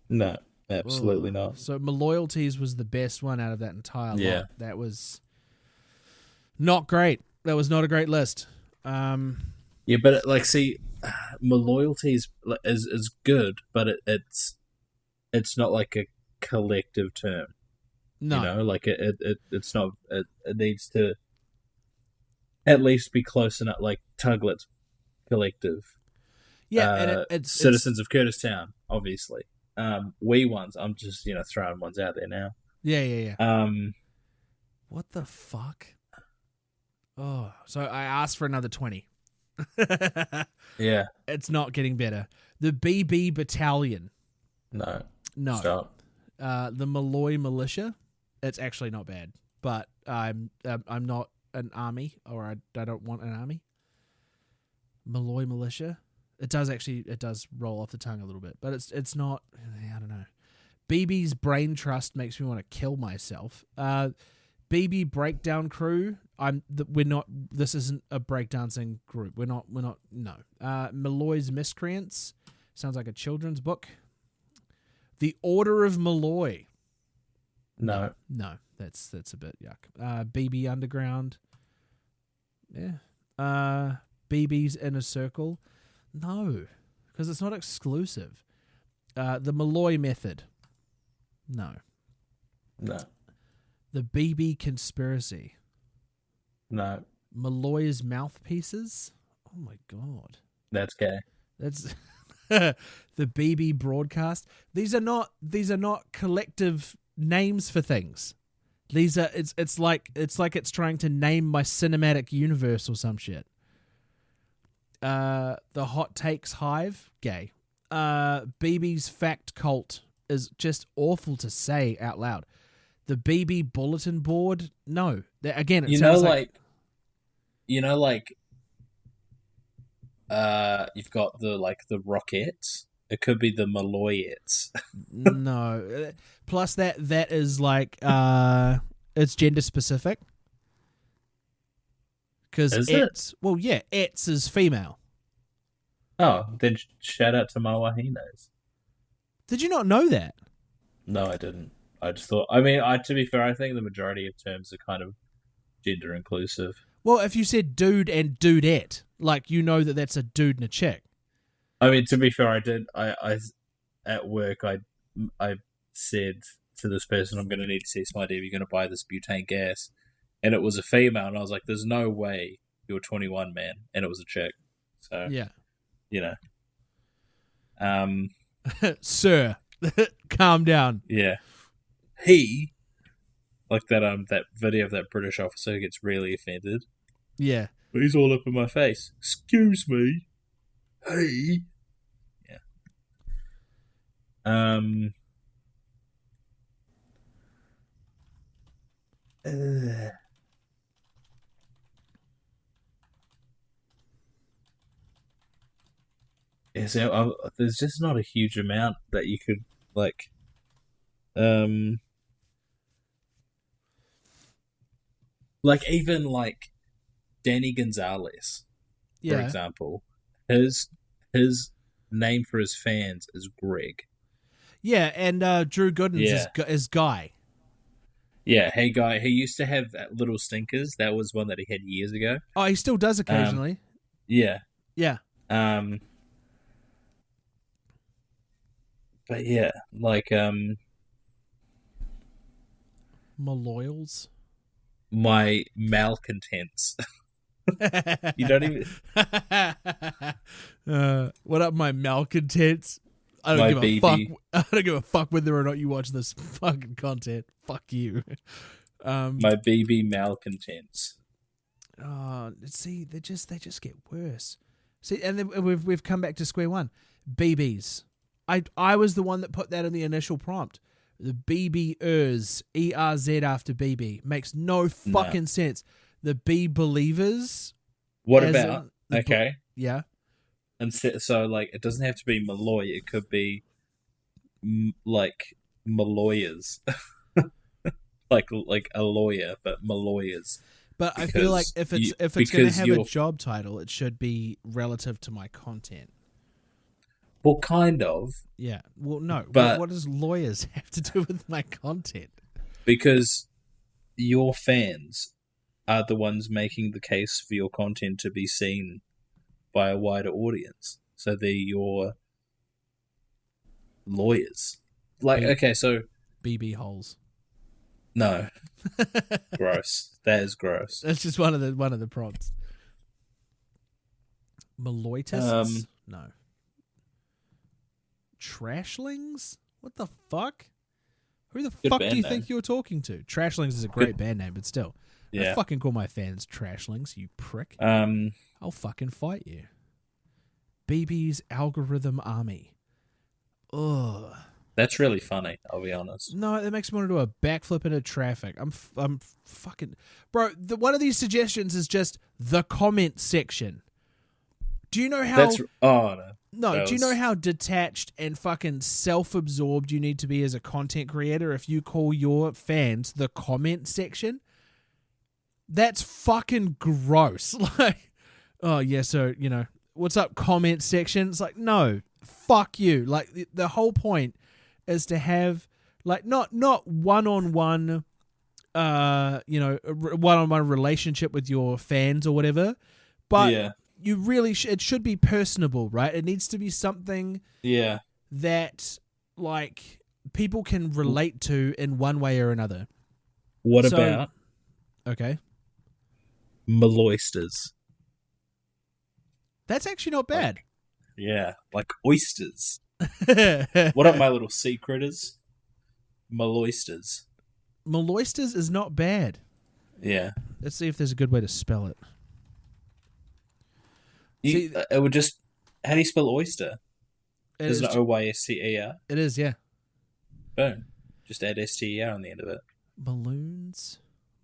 No, absolutely not. So Malloyalties was the best one out of that entire Yeah. lot. That was not great. That was not a great list. Yeah, but Malloyalty is good, but it's not like a collective term. No. It's not. It needs to at least be close enough, like Tuglet collective. Yeah, and it's Citizens of Curtistown, obviously. Wee ones. I'm just throwing ones out there now. Yeah. What the fuck? Oh, so I asked for another 20. Yeah. It's not getting better. The BB Battalion. No. No. Stop. The Malloy Militia. It's actually not bad, but I'm not an army, or I don't want an army. Malloy Militia. It does roll off the tongue a little bit, but it's not. I don't know. BB's Brain Trust makes me want to kill myself. BB Breakdown Crew. We're not. This isn't a breakdancing group. We're not. No. Malloy's Miscreants. Sounds like a children's book. The Order of Malloy. No. No, that's a bit yuck. BB Underground. Yeah. BB's Inner Circle. No, because it's not exclusive. The Malloy Method. No. No. The BB Conspiracy. No. Malloy's Mouthpieces. Oh my god. That's gay. That's the BB Broadcast. These are not collective names for things. These are it's like it's trying to name my cinematic universe or some shit. The Hot Takes Hive, gay. BB's Fact Cult is just awful to say out loud. The BB Bulletin Board, no. Again, it sounds you've got the Rockettes. It could be the Malloyettes. no. Plus that is it's gender specific. Because it's is female. Oh, then shout out to my Wahinos. Did you not know that? No, I didn't. I just thought. I mean, to be fair, I think the majority of terms are kind of gender inclusive. Well, if you said dude and dudette, that that's a dude and a chick. I mean, to be fair, I did. I at work, I said to this person, "I'm going to need to cease my You're going to buy this butane gas," and it was a female, and I was like, "There's no way you're 21, man," and it was a chick. So yeah, sir, calm down. Yeah, he like that video of that British officer who gets really offended. Yeah, he's all up in my face. Excuse me, hey. Yeah. Yeah, so there's just not a huge amount that you could even Danny Gonzalez, for example, his name for his fans is Greg. Yeah, and Drew Gooden's is Guy. Yeah, hey Guy. He used to have Little Stinkers. That was one that he had years ago. Oh, he still does occasionally. Yeah. Yeah. But yeah, Malloyals. My malcontents. You don't even. What up, my malcontents? I don't give a fuck. I don't give a fuck whether or not you watch this fucking content. Fuck you. My BB malcontents. See, they just get worse. See, and then we've come back to square one. BBs. I was the one that put that in the initial prompt. The BB-ers, ERZ after BB makes no fucking sense. The B believers. What about okay? Yeah. And so it doesn't have to be Malloy. It could be Malloyers, like a lawyer, but Malloyers. But I feel like if it's going to have a job title, it should be relative to my content. Well, kind of. Yeah. Well, no. But what does lawyers have to do with my content? Because your fans are the ones making the case for your content to be seen by a wider audience. So they're your lawyers. Okay, so BB holes. No. Gross. That is gross. That's just one of the prompts. Malloytists? No. Trashlings? What the fuck? Who the Good fuck do band you name. think you're talking to? Trashlings is a great band name, but still. Yeah. Don't fucking call my fans Trashlings, you prick. Um, I'll fucking fight you. BB's Algorithm Army. Ugh. that's really funny. I'll be honest. No, that makes me want to do a backflip into traffic. I'm fucking... Bro, one of these suggestions is just the comment section. Do you know how... Oh, no. No, do you know how detached and fucking self-absorbed you need to be as a content creator if you call your fans the comment section? That's fucking gross. Like, oh, yeah, so, you know, what's up, comment section? It's like, no, fuck you. Like, the whole point is to have, like, not one-on-one, one-on-one relationship with your fans or whatever, but... Yeah. You really it should be personable, right? It needs to be something that like people can relate to in one way or another. What about okay, Maloysters? that's actually not bad. Like oysters. What up, my little sea critters? Maloysters. Maloysters is not bad. Yeah. Let's see if there's a good way to spell it. It would just... How do you spell oyster? There's an Oyster. It is, yeah. Boom. Just add STER on the end of it. Balloons,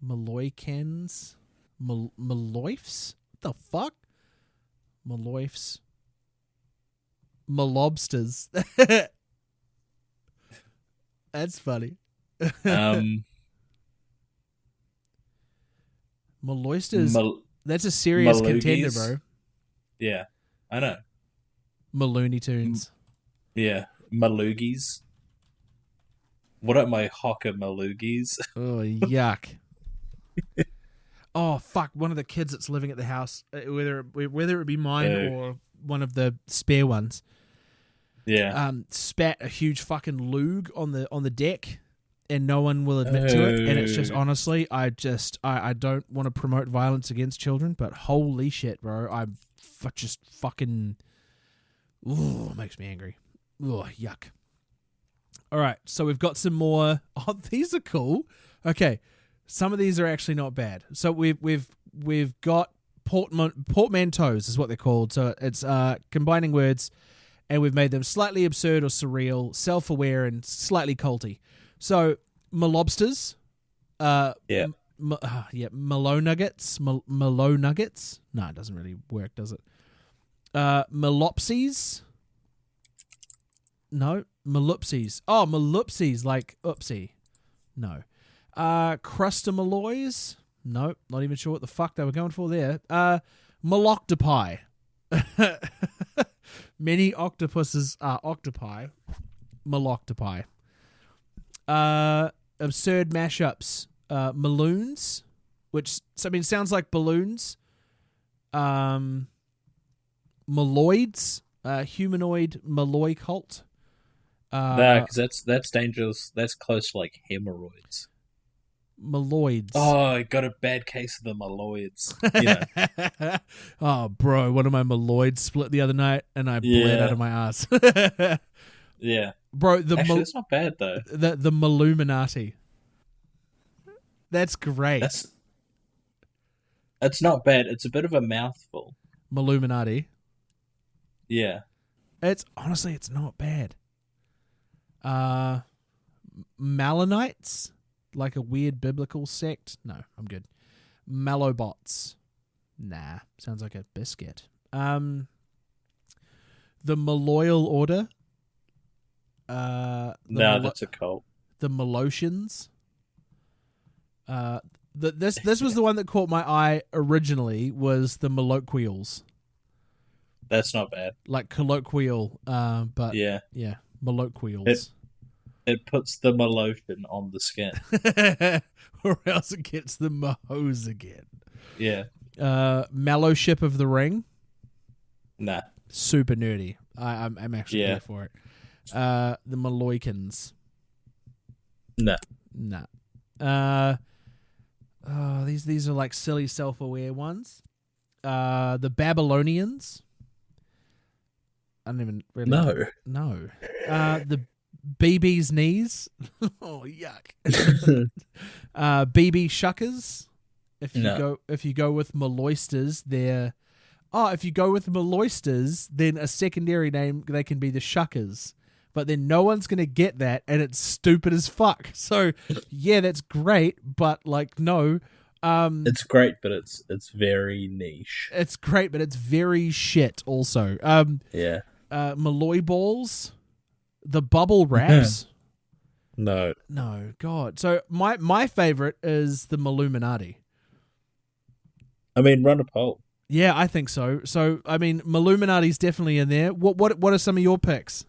Maloykans, Maloifs? What the fuck? Maloifs. Malobsters. That's funny. Maloysters. That's a serious contender, bro. Yeah, I know. Malooney Tunes. Yeah, Maloogies. What up, my Hawker Maloogies? Oh, yuck. Oh, fuck. One of the kids that's living at the house, whether it be mine or one of the spare ones, spat a huge fucking lug on the deck, and no one will admit to it. And it's just, honestly, I don't want to promote violence against children, but holy shit, bro. I'm just fucking... Ooh, it makes me angry. Ooh, yuck. All right, so we've got some more... Oh, these are cool. Okay, some of these are actually not bad. So we've got portmanteaus is what they're called. So it's combining words, and we've made them slightly absurd or surreal, self-aware, and slightly culty. So malobsters, Malo nuggets, Malo nuggets. No, it doesn't really work, does it? Malopsies. No, malupsies. Oh, malupsies, like oopsie. No. Crustamaloys. No, not even sure what the fuck they were going for there. Maloctopi. Many octopuses are octopi. Maloctopi. Absurd mashups. Maloons, which sounds like balloons. Maloids, humanoid Malloy cult. No, because that's dangerous. That's close to like hemorrhoids. Maloids. Oh, I got a bad case of the maloids. Oh, bro, one of my maloids split the other night, and I bled out of my ass. Yeah, bro. Actually, that's not bad though. The Maluminati. That's great. That's not bad. It's a bit of a mouthful. Maluminati. Yeah. It's not bad. Malonites, like a weird biblical sect. No, I'm good. Malobots. Nah, sounds like a biscuit. The Maloyal Order. That's a cult. The Malotians. This was the one that caught my eye originally, was the Maloquials. That's not bad. Like colloquial, but yeah, Maloquials. It puts the malotion on the skin. Or else it gets the mohose again. Yeah. Mellowship of the Ring. Nah. Super nerdy. I'm actually here for it. The Maloykans. Nah. These are like silly self-aware ones. The Babylonians. I don't even really... No. The BB's knees. Oh yuck. BB shuckers. If you go with Maloysters, they're if you go with Maloysters, then a secondary name they can be the Shuckers. But then no one's gonna get that, and it's stupid as fuck. So yeah, that's great, but like no. It's great, but it's very niche. It's great, but it's very shit also. Yeah. Malloy balls, the bubble wraps. No, God. So my favorite is the Maluminati. I mean, run a poll. Yeah, I think so. So I mean, Maluminati's definitely in there. What are some of your picks?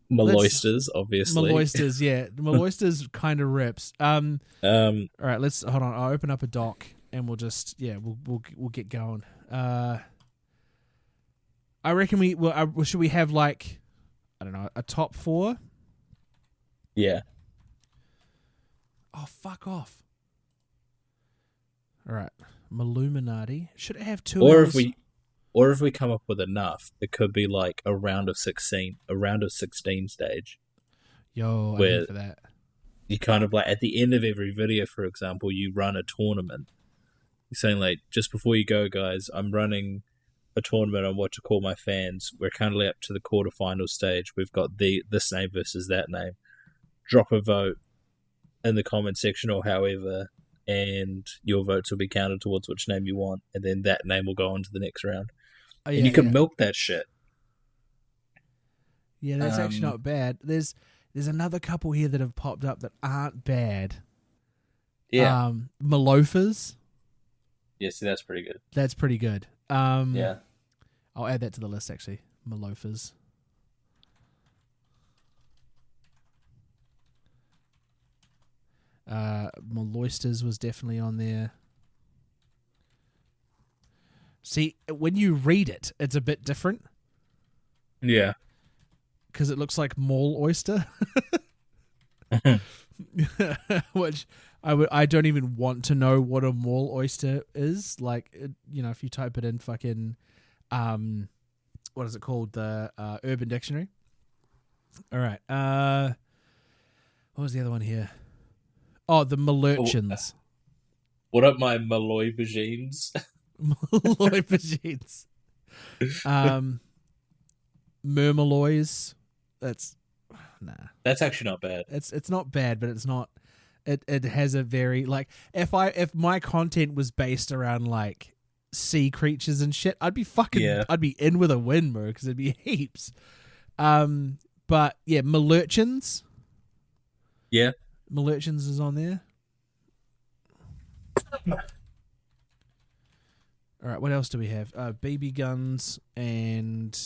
Maloysters, obviously. Maloysters, yeah. Maloysters kind of rips. All right, let's hold on. I'll open up a doc and we'll just we'll get going. I reckon should we have like I don't know, a top 4? Yeah. Oh, fuck off. All right, Maluminati. Should it have 2? Or if we come up with enough, it could be like a round of 16 stage. Yo, I'm where in for that. You kind of like at the end of every video, for example, you run a tournament. You're saying like, just before you go, guys, I'm running a tournament on what to call my fans. We're currently up to the quarterfinal stage. We've got this name versus that name. Drop a vote in the comment section or however, and your votes will be counted towards which name you want, and then that name will go on to the next round. Oh, yeah, and you can milk that shit. Yeah, that's actually not bad. There's another couple here that have popped up that aren't bad. Yeah. Malofers. Yeah, see, that's pretty good. That's pretty good. Yeah. I'll add that to the list, actually. Malofers. Maloysters was definitely on there. See, when you read it, it's a bit different. Yeah. Because it looks like mall oyster. Which I don't even want to know what a mall oyster is. Like, if you type it in fucking, what is it called? The Urban Dictionary. All right. What was the other one here? Oh, the Malurchins. What up, my Malloy Bajines? Malloy Bajines. Murmaloys. That's That's actually not bad. It's not bad, but it's not. It has a very like if my content was based around like sea creatures and shit, I'd be fucking I'd be in with a win, bro, because it'd be heaps. But yeah, Malurchins. Yeah. Malurchins is on there. All right, what else do we have? BB guns, and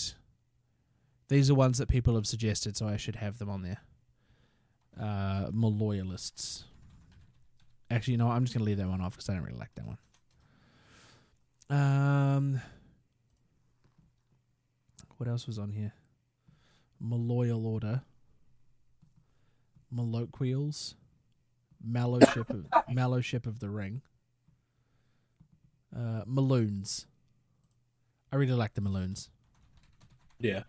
these are ones that people have suggested, so I should have them on there. Maloyalists. Actually, you know what? I'm just going to leave that one off because I don't really like that one. What else was on here? Maloyal Order. Maloquials. Mallowship of the Ring. Maloons. I really like the Maloons. Yeah.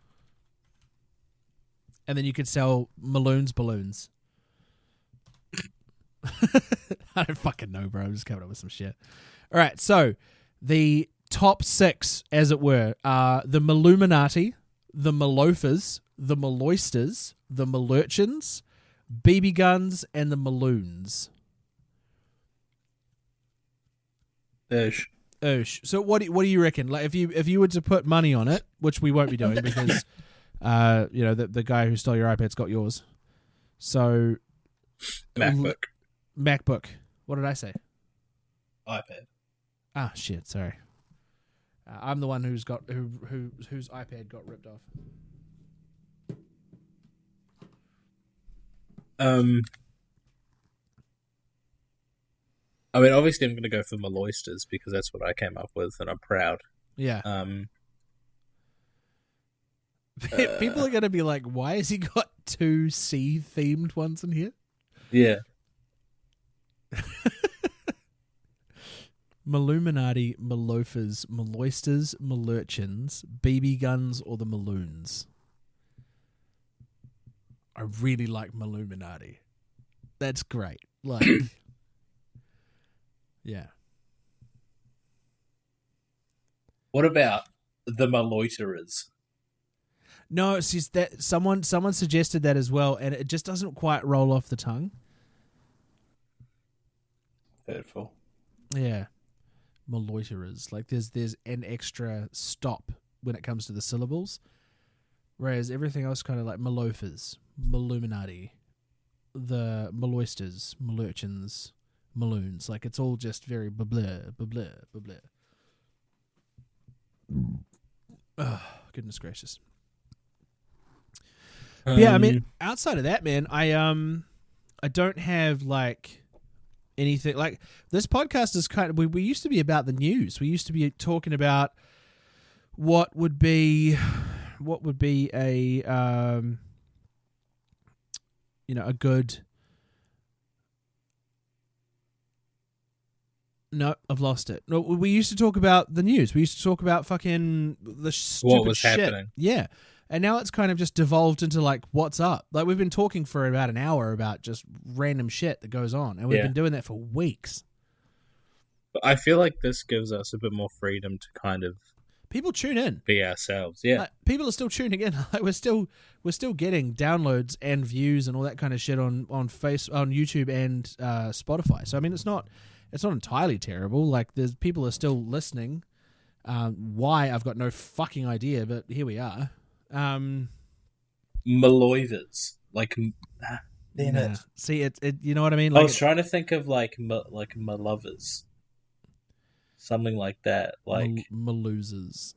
And then you could sell Maloons balloons. I don't fucking know, bro. I'm just coming up with some shit. All right, so the top 6, as it were, are the Maluminati, the Malofers, the Maloysters, the Malurchins, BB guns, and the Maloons. Oosh. So what do you reckon? Like if you were to put money on it, which we won't be doing because the guy who stole your iPad's got yours. So MacBook. What did I say? iPad. Ah, shit. Sorry. I'm the one whose iPad got ripped off. I mean, obviously, I'm going to go for Maloysters because that's what I came up with, and I'm proud. Yeah. People are going to be like, "Why has he got 2 sea-themed ones in here?" Yeah. Maluminati, Malofers, Maloysters, Malurchins, BB guns, or the Maloons. I really like Maluminati. That's great. Like, yeah. What about the Maloiterers? No, it's just that someone suggested that as well, and it just doesn't quite roll off the tongue. Hurtful. Yeah. Maloiterers. Like there's an extra stop when it comes to the syllables. Whereas everything else kind of like Malofers, Maluminati, the Maloisters, Malurchins, Maloons. Like it's all just very blah blah blah blah blah. Oh, goodness gracious. Yeah, I mean, outside of that, man, I don't have like anything like this podcast is kind of we used to be about the news. We used to be talking about what would be a a good. No, I've lost it. No, we used to talk about the news. We used to talk about fucking the stupid what was shit. happening. Yeah. And now it's kind of just devolved into like, what's up? Like we've been talking for about an hour about just random shit that goes on. And we've been doing that for weeks. But I feel like this gives us a bit more freedom to kind of people tune in. Be ourselves. Yeah. Like, people are still tuning in. Like we're still getting downloads and views and all that kind of shit on YouTube and Spotify. So I mean it's not entirely terrible. Like there's people are still listening. Why I've got no fucking idea, but here we are. Maloivers, like, damn it. See, it. You know what I mean? Like I was trying to think of like Malovers, something like that, like Maloosers.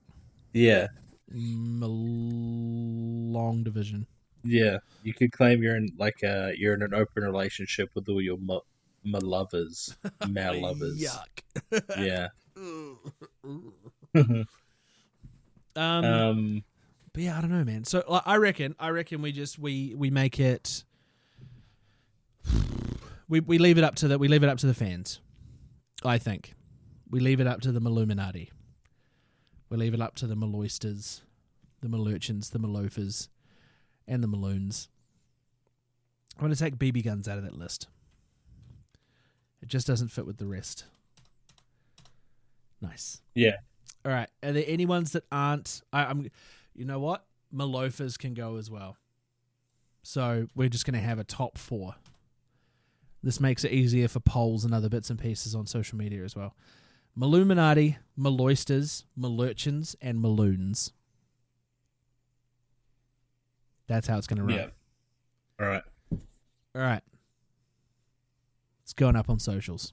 Yeah, Long division. Yeah, you could claim you're in you're in an open relationship with all your Malovers, male lovers. Yuck. Yeah. But yeah, I don't know, man. So like, I reckon we make it. We leave it up to the fans. I think we leave it up to the Maluminati. We leave it up to the Maloisters, the Malurchins, the Malofers, and the Maloons. I'm going to take BB guns out of that list. It just doesn't fit with the rest. Nice. Yeah. All right. Are there any ones that aren't? I'm. You know what? Malofers can go as well. So we're just going to have a top 4. This makes it easier for polls and other bits and pieces on social media as well. Maluminati, Maloisters, Malurchins, and Maloons. That's how it's going to run. Yeah. All right. All right. It's going up on socials.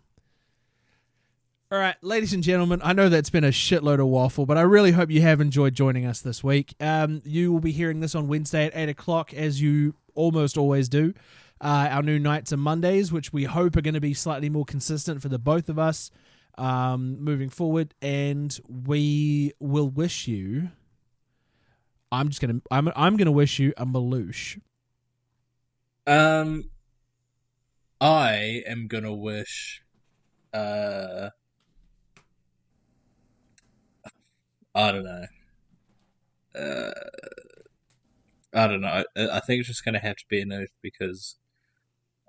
All right, ladies and gentlemen, I know that's been a shitload of waffle, but I really hope you have enjoyed joining us this week. You will be hearing this on Wednesday at 8 o'clock, as you almost always do. Our new nights are Mondays, which we hope are going to be slightly more consistent for the both of us moving forward. And we will wish you... I'm gonna wish you a Maloosh. I am gonna wish I don't know. I don't know. I think it's just going to have to be an oosh because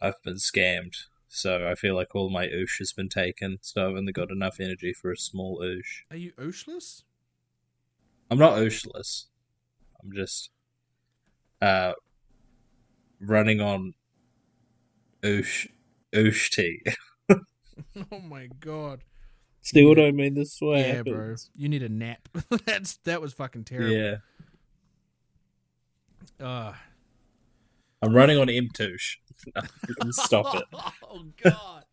I've been scammed. So I feel like all my oosh has been taken. So I've only got enough energy for a small oosh. Are you ooshless? I'm not ooshless. I'm just running on oosh tea. Oh my god. See what I mean? This way. Yeah, happens. bro. You need a nap. That was fucking terrible. Yeah. I'm running on M-touche. Stop it. Oh god.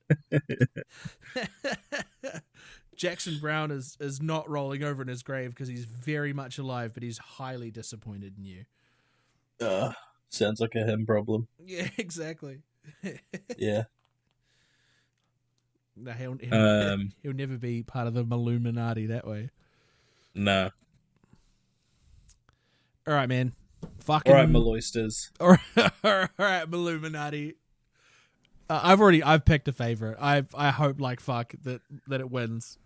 Jackson Brown is not rolling over in his grave because he's very much alive, but he's highly disappointed in you. Sounds like a him problem. Yeah, exactly. Yeah. No, he'll never be part of the Maluminati that way. No. All right, man. Fucking. All right, Maloisters. All right, Maluminati. I've picked a favorite. I hope like fuck that it wins.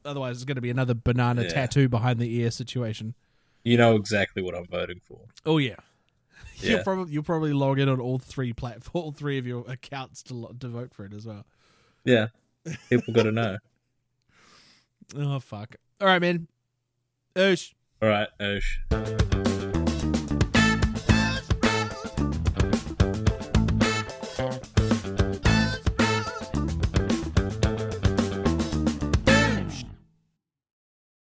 Otherwise, it's going to be another banana tattoo behind the ear situation. You know exactly what I'm voting for. Oh yeah. Yeah. You'll probably log in on all three of your accounts to vote for it as well. Yeah. People got to know. Oh fuck! All right, man. Oosh. All right, Osh.